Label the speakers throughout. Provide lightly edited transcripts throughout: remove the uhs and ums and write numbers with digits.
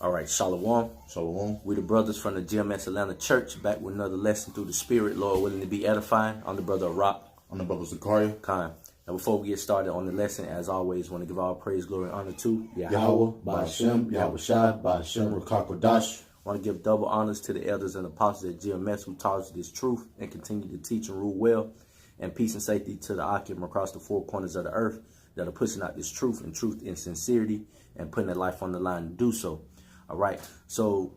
Speaker 1: All right, Shalom.
Speaker 2: Shalom.
Speaker 1: We the brothers from the GMS Atlanta Church, back with another lesson through the Spirit, Lord willing to be edifying. I'm the brother of Rock.
Speaker 2: I'm the brother Zakaria.
Speaker 1: Khan. Now, before we get started on the lesson, as always, want to give all praise, glory, and honor to
Speaker 2: Yahweh, Ba'ashem, Yahweh Shai, Ba'ashem, Rukakodash.
Speaker 1: Want to give double honors to the elders and apostles at GMS who taught us this truth and continue to teach and rule well. And peace and safety to the Akim across the four corners of the earth that are pushing out this truth in sincerity and putting their life on the line to do so. All right. So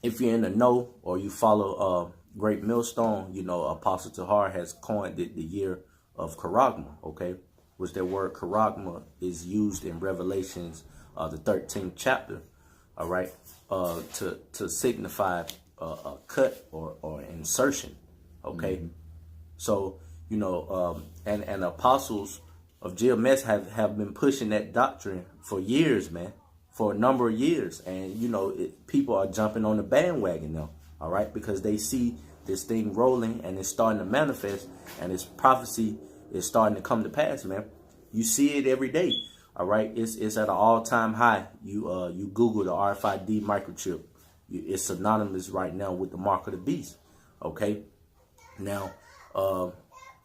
Speaker 1: if you're in the know or you follow Great Millstone, you know, Apostle Tahar has coined it the year of Charagma, okay? Which that word Charagma is used in Revelations, the 13th chapter, all right, to signify a cut or insertion, okay? Mm-hmm. So, you know, and apostles of GMS have been pushing that doctrine for years, man. For a number of years. And, you know, people are jumping on the bandwagon now, all right, because they see this thing rolling and it's starting to manifest and its prophecy is starting to come to pass, man. You see it every day, all right. It's at an all-time high. You Google the RFID microchip. It's synonymous right now with the mark of the beast, okay. Now,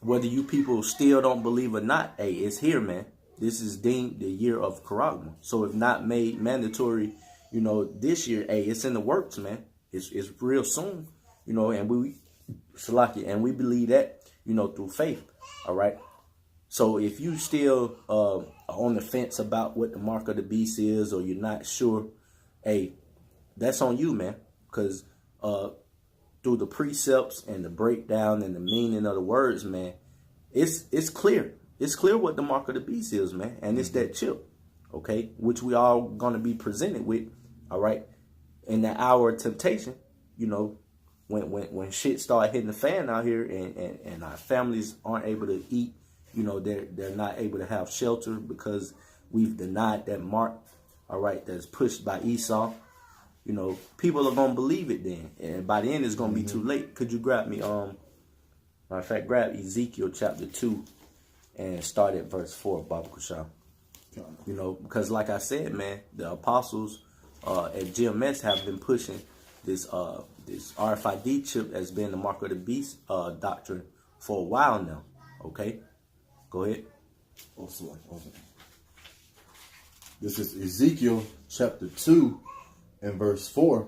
Speaker 1: whether you people still don't believe or not, hey, it's here, man. This is deemed the year of Charagma. So if not made mandatory, you know, this year, hey, it's in the works, man. It's real soon, you know, and we believe that, you know, through faith. All right. So if you still are on the fence about what the mark of the beast is, or you're not sure, hey, that's on you, man. Because through the precepts and the breakdown and the meaning of the words, man, it's clear. It's clear what the mark of the beast is, man. And it's that chip, okay, which we all going to be presented with, all right, in the hour of temptation, you know, when shit start hitting the fan out here and our families aren't able to eat, you know, they're not able to have shelter because we've denied that mark, all right, that's pushed by Esau. You know, people are going to believe it then. And by the end, it's going to be too late. Could you grab me, matter of fact, grab Ezekiel chapter 2. And start at verse 4, Baba Kushal. You know, because like I said, man, the apostles at GMS have been pushing this RFID chip as being the mark of the beast doctrine for a while now. Okay, go ahead.
Speaker 2: This is Ezekiel chapter 2 and verse 4.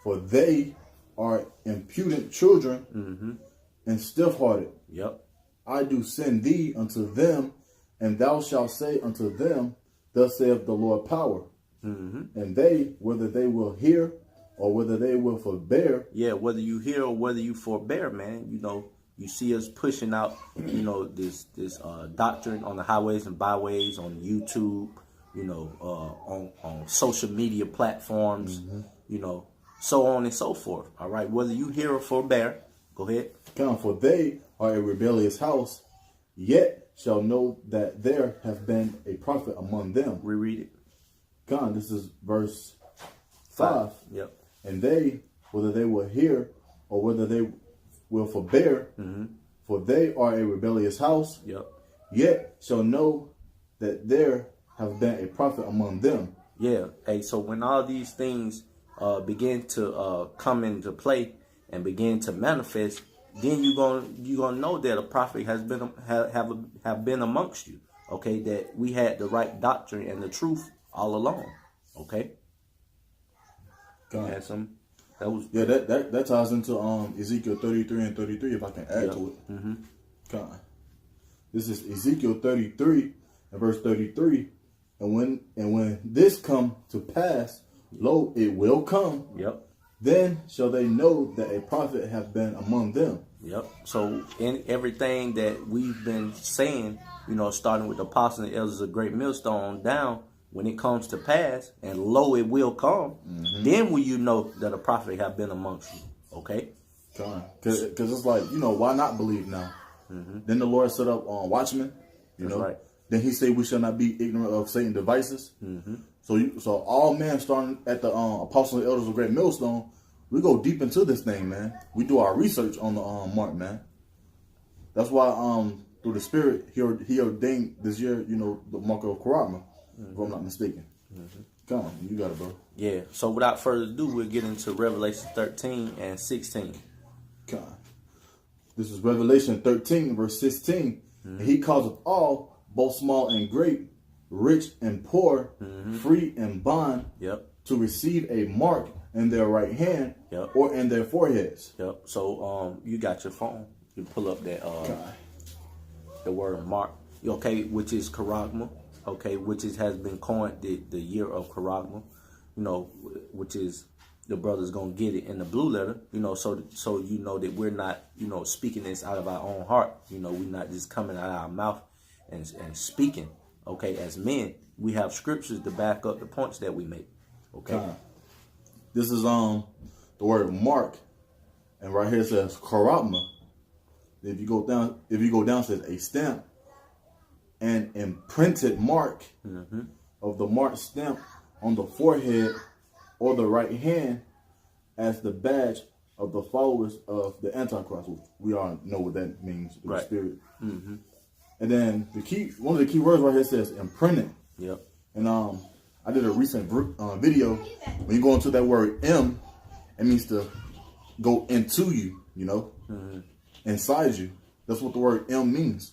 Speaker 2: For they are impudent children and stiff-hearted.
Speaker 1: Yep.
Speaker 2: I do send thee unto them, and thou shalt say unto them, thus saith the Lord power. And they, whether they will hear or whether they will forbear.
Speaker 1: Yeah, whether you hear or whether you forbear, man. You know, you see us pushing out, you know, this doctrine on the highways and byways, on YouTube, you know, on social media platforms, you know, so on and so forth. All right, whether you hear or forbear, go ahead.
Speaker 2: Come, for they are a rebellious house, yet shall know that there have been a prophet among them.
Speaker 1: Reread it.
Speaker 2: Come, this is verse 5.
Speaker 1: Yep.
Speaker 2: And they, whether they will hear or whether they will forbear, for they are a rebellious house, yet shall know that there have been a prophet among them.
Speaker 1: Yeah. Hey, so when all these things begin to come into play and begin to manifest, then you're gonna know that a prophet has been have been amongst you. Okay, that we had the right doctrine and the truth all along. Okay. Had some. That was
Speaker 2: that ties into Ezekiel 33 and 33. If I can add to it. This is Ezekiel 33 and verse 33. And when this come to pass, lo, it will come.
Speaker 1: Yep.
Speaker 2: Then shall they know that a prophet have been among them.
Speaker 1: Yep. So in everything that we've been saying, you know, starting with the apostles and elders of Great Millstone down, when it comes to pass, and lo, it will come, then will you know that a prophet have been amongst you. Okay?
Speaker 2: Because it's like, you know, why not believe now? Then the Lord set up watchmen, you know. Right. Then he said we shall not be ignorant of Satan's devices. So all men, starting at the apostles and elders of Great Millstone, we go deep into this thing, man. We do our research on the mark, man. That's why through the Spirit he ordained this year, you know, the mark of Charagma, if I'm not mistaken. Come on, you got it, bro.
Speaker 1: Yeah. So without further ado, we'll get into Revelation 13 and 16.
Speaker 2: Come on. This is Revelation 13, verse 16. And he causeth all, both small and great, rich and poor, free and bond, to receive a mark in their right hand or in their foreheads.
Speaker 1: So you got your phone. You pull up that the word mark, okay, which is Charagma, okay, which has been coined the year of Charagma, you know, which is the brother's gonna get it in the blue letter, you know, so you know that we're not, you know, speaking this out of our own heart, you know, we're not just coming out of our mouth and speaking, okay, as men. We have scriptures to back up the points that we make, okay.
Speaker 2: This is the word mark, and right here it says Charagma. If you go down, it says a stamp, an imprinted mark of the mark stamp on the forehead or the right hand as the badge of the followers of the Antichrist. We all know what that means, the spirit. And then one of the key words right here says imprinted. And I did a recent video. When you go into that word M, it means to go into you, you know, inside you. That's what the word M means.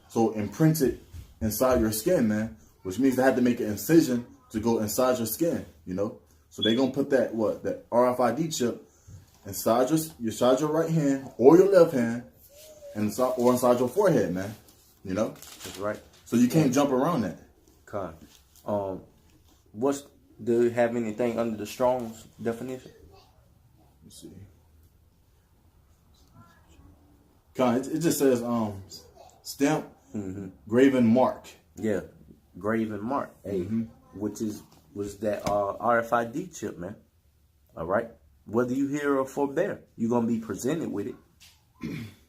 Speaker 2: So imprinted inside your skin, man, which means they have to make an incision to go inside your skin, you know. So they're gonna put that RFID chip inside your right hand or your left hand, and inside your forehead, man. You know.
Speaker 1: That's right.
Speaker 2: So you can't jump around that.
Speaker 1: Okay. Do you have anything under the Strong's definition?
Speaker 2: Let's see. It just says stamp, graven mark.
Speaker 1: Yeah, graven mark. Hey, which was that RFID chip, man. All right. Whether you hear or forbear, you're gonna be presented with it,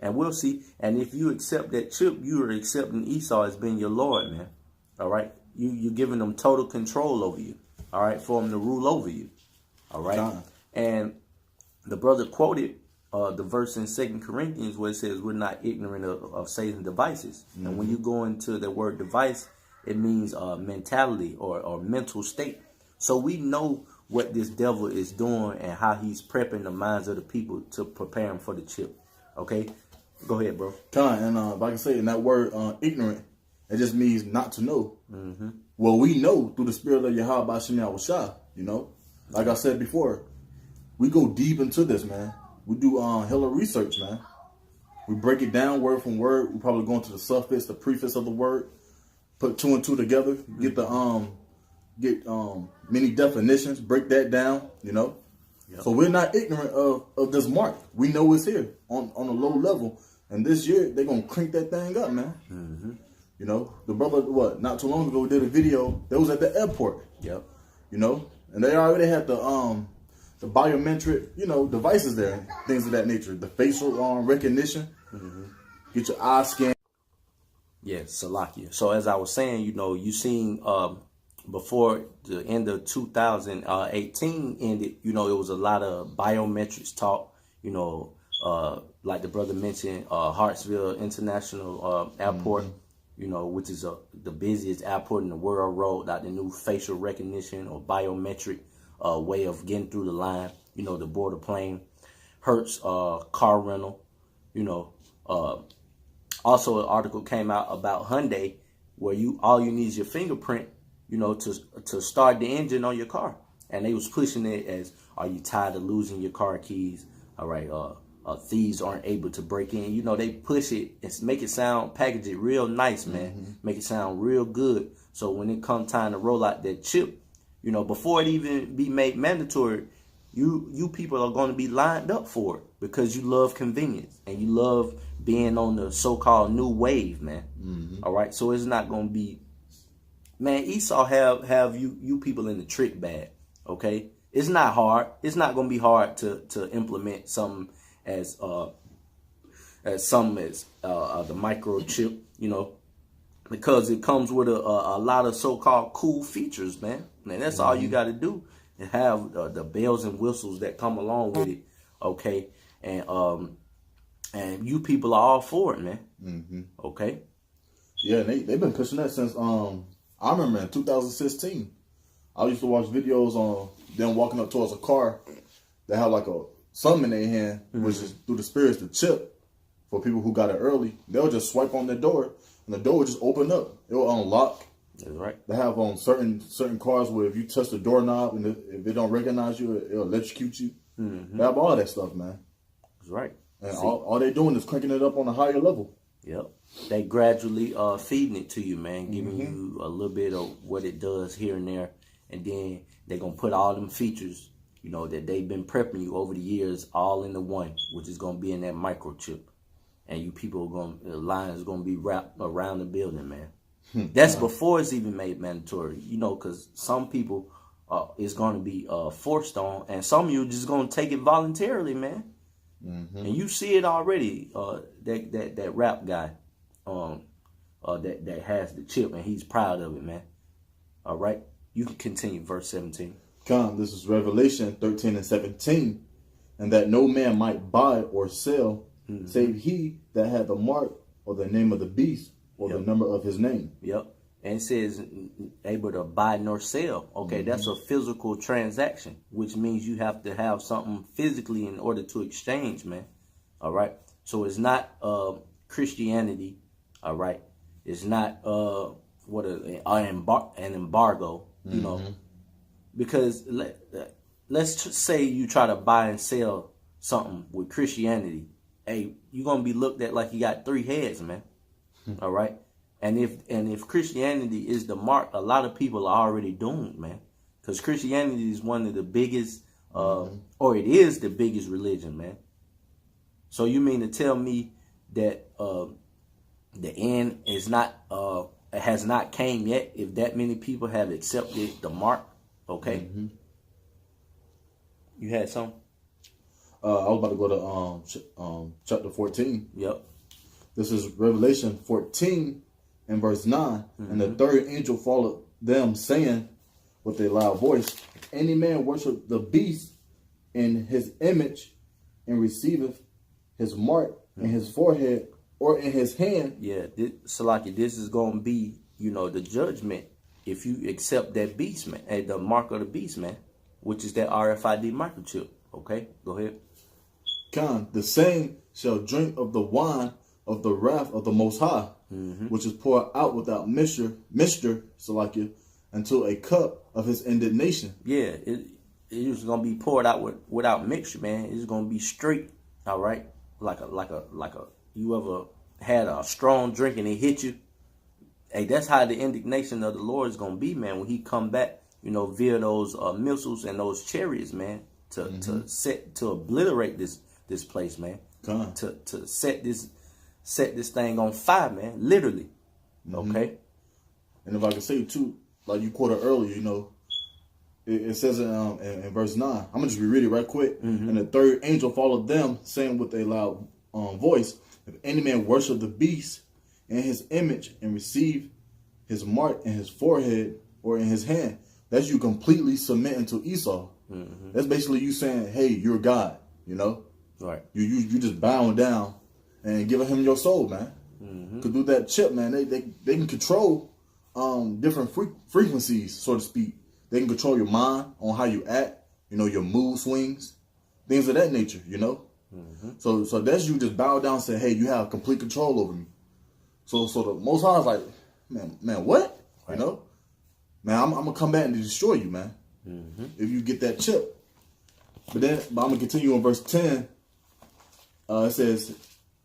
Speaker 1: and we'll see. And if you accept that chip, you are accepting Esau as being your Lord, man. All right. You're giving them total control over you. All right, for them to rule over you. All right. And the brother quoted the verse in 2 Corinthians where it says we're not ignorant of Satan's devices. And when you go into the word device, it means mentality or mental state. So we know what this devil is doing and how he's prepping the minds of the people to prepare them for the chip. Okay? Go ahead, bro.
Speaker 2: And if I can say in that word ignorant, it just means not to know. Well, we know through the spirit of Yahweh B'Shem Yahushua, you know. Like I said before, we go deep into this, man. We do hella research, man. We break it down word from word. We probably go into the suffix, the prefix of the word, put two and two together, get many definitions, break that down, you know. So we're not ignorant of this mark. We know it's here on a low level. And this year, they're going to crank that thing up, man. You know, the brother, not too long ago, did a video that was at the airport. You know, and they already had the biometric, you know, devices there, things of that nature. The facial recognition, get your eye scan.
Speaker 1: Yeah, Salakia. So as I was saying, you know, you seen before the end of 2018 ended, you know, it was a lot of biometrics talk, you know, like the brother mentioned, Hartsville International Airport, you know, which is the busiest airport in the world, rolled out the new facial recognition or biometric way of getting through the line, you know, the border plane. Hertz car rental, you know. Also, an article came out about Hyundai where all you need is your fingerprint, you know, to start the engine on your car. And they was pushing it as, are you tired of losing your car keys? All right, thieves aren't able to break in. You know, they push it and make it sound, package it real nice, man. Make it sound real good. So when it comes time to roll out that chip, you know, before it even be made mandatory, you people are going to be lined up for it because you love convenience and you love being on the so-called new wave, man. All right, so it's not going to be, man. Esau have you people in the trick bag. Okay, it's not hard. It's not going to be hard to implement something as the microchip, you know, because it comes with a lot of so-called cool features, man. And that's all you got to do, and have the bells and whistles that come along with it. Okay, and you people are all for it, man. Okay.
Speaker 2: Yeah, they've been pushing that since I remember in 2016. I used to watch videos on them walking up towards a car that have like something in their hand, which is through the spirits, the chip for people who got it early. They'll just swipe on their door, and the door will just open up. It will unlock.
Speaker 1: That's right.
Speaker 2: They have on certain cars where if you touch the doorknob and if it don't recognize you, it'll electrocute you. They have all that stuff, man.
Speaker 1: That's right.
Speaker 2: And all they doing is cranking it up on a higher level.
Speaker 1: Yep. They gradually feeding it to you, man, giving you a little bit of what it does here and there. And then they're going to put all them features, you know, that they've been prepping you over the years all into one, which is going to be in that microchip. And you people are going to, the line is going to be wrapped around the building, man. That's before it's even made mandatory, you know, because some people it's going to be forced on, and some of you are just going to take it voluntarily, man. And you see it already. That rap guy, that has the chip, and he's proud of it, man. All right, you can continue, verse 17.
Speaker 2: Come, this is Revelation 13 and 17, and that no man might buy or sell, save he that had the mark or the name of the beast or the number of his name.
Speaker 1: Yep. And it says able to buy nor sell. Okay, that's a physical transaction, which means you have to have something physically in order to exchange, man. All right. So it's not Christianity. All right. It's not an embargo, you know, because let's say you try to buy and sell something with Christianity. Hey, you're gonna be looked at like you got 3 heads, man. All right. And if Christianity is the mark, a lot of people are already doomed, man. Because Christianity is one of the biggest, or it is the biggest religion, man. So you mean to tell me that the end is not has not came yet? If that many people have accepted the mark, okay. You had some.
Speaker 2: I was about to go to chapter 14.
Speaker 1: Yep.
Speaker 2: This is Revelation 14 and verse 9. And the third angel followed them, saying with a loud voice, if any man worship the beast in his image and receiveth his mark in his forehead or in his hand.
Speaker 1: Yeah, Salaki, this is going to be, you know, the judgment if you accept that beast, man, the mark of the beast, man, which is that RFID microchip. Okay, go ahead.
Speaker 2: The same shall drink of the wine of the wrath of the Most High, which is poured out without mixture, Salakia, into a cup of his indignation.
Speaker 1: Yeah, it is gonna be poured out without mixture, man. It's gonna be straight, all right, like a. You ever had a strong drink and it hit you? Hey, that's how the indignation of the Lord is gonna be, man. When he come back, you know, via those missiles and those chariots, man, to obliterate this place, man, to set this thing on fire, man, literally. Okay.
Speaker 2: And if I can say too, like you quoted earlier, you know, it says in verse 9. I'm gonna just reread it right quick. And the third angel followed them, saying with a loud voice, if any man worship the beast in his image and receive his mark in his forehead or in his hand, that's you completely submitting to Esau. That's basically you saying, hey, you're God, you know?
Speaker 1: Right.
Speaker 2: You just bowing down and giving him your soul, man. Cause through that chip, man, they can control different frequencies, so to speak. They can control your mind on how you act, you know, your mood swings, things of that nature, you know. So that's you just bow down and say, hey, you have complete control over me. So the Most High is like, man, what? Right. You know, man, I'm gonna come back and destroy you, man. If you get that chip. But I'm gonna continue on verse 10. It says,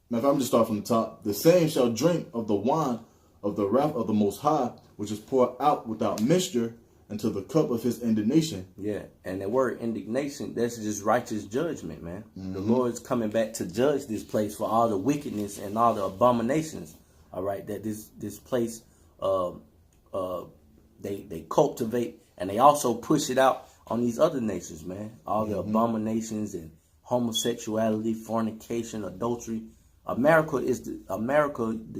Speaker 2: now if I'm just start from the top, the same shall drink of the wine of the wrath of the Most High, which is poured out without mixture into the cup of his indignation. Yeah,
Speaker 1: and the word indignation, that's just righteous judgment, man. The Lord's coming back to judge this place for all the wickedness and all the abominations. All right, that this place they cultivate, and they also push it out on these other nations, man. All the abominations and homosexuality, fornication, adultery. The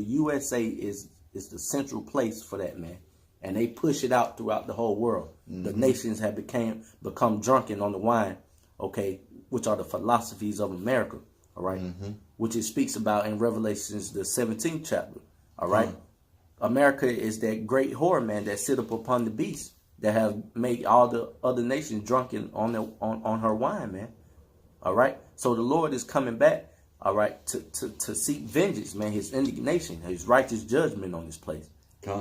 Speaker 1: USA is the central place for that, man. And they push it out throughout the whole world. The nations have become drunken on the wine, okay, which are the philosophies of America, all right, which it speaks about in Revelations, the 17th chapter, all right. America is that great whore, man, that sit up upon the beast, that have made all the other nations drunken on her wine, man. All right. So the Lord is coming back, all right, to seek vengeance, man, his indignation, his righteous judgment on this place.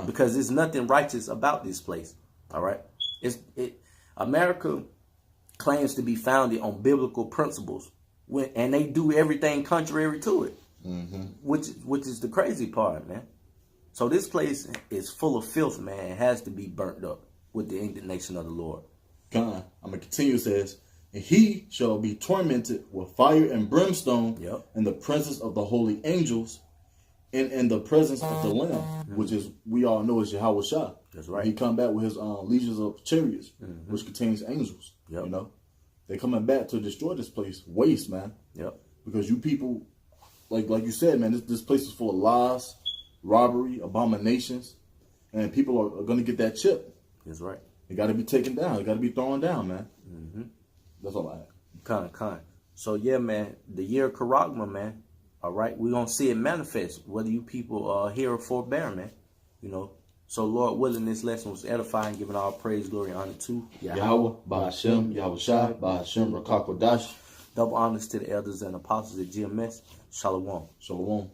Speaker 1: Because there's nothing righteous about this place. All right. America claims to be founded on biblical principles, and they do everything contrary to it, which is the crazy part, man. So this place is full of filth, man. It has to be burnt up with the indignation of the Lord.
Speaker 2: I'm going to continue, it says, and he shall be tormented with fire and brimstone in the presence of the holy angels and in the presence of the Lamb, which is, we all know, is Yahweh Shah.
Speaker 1: That's right.
Speaker 2: He come back with his legions of chariots, which contains angels. You know, they coming back to destroy this place, waste, man. Because you people, like you said, man, this place is full of lies, robbery, abominations, and people are going to get that chip.
Speaker 1: That's right.
Speaker 2: It got to be taken down. It got to be thrown down, man. That's all I have.
Speaker 1: Con. So yeah, man, the year of Charagma, man. All right, we're gonna see it manifest, whether you people hear or forbear, man. You know. So Lord willing, this lesson was edifying, giving all praise, glory, and honor to
Speaker 2: Yahweh, Ba'ashem, Yahweh Shai, Ba'ashem, Rakakwadash.
Speaker 1: Double honors to the elders and apostles at GMS. Shalom.
Speaker 2: Shalom.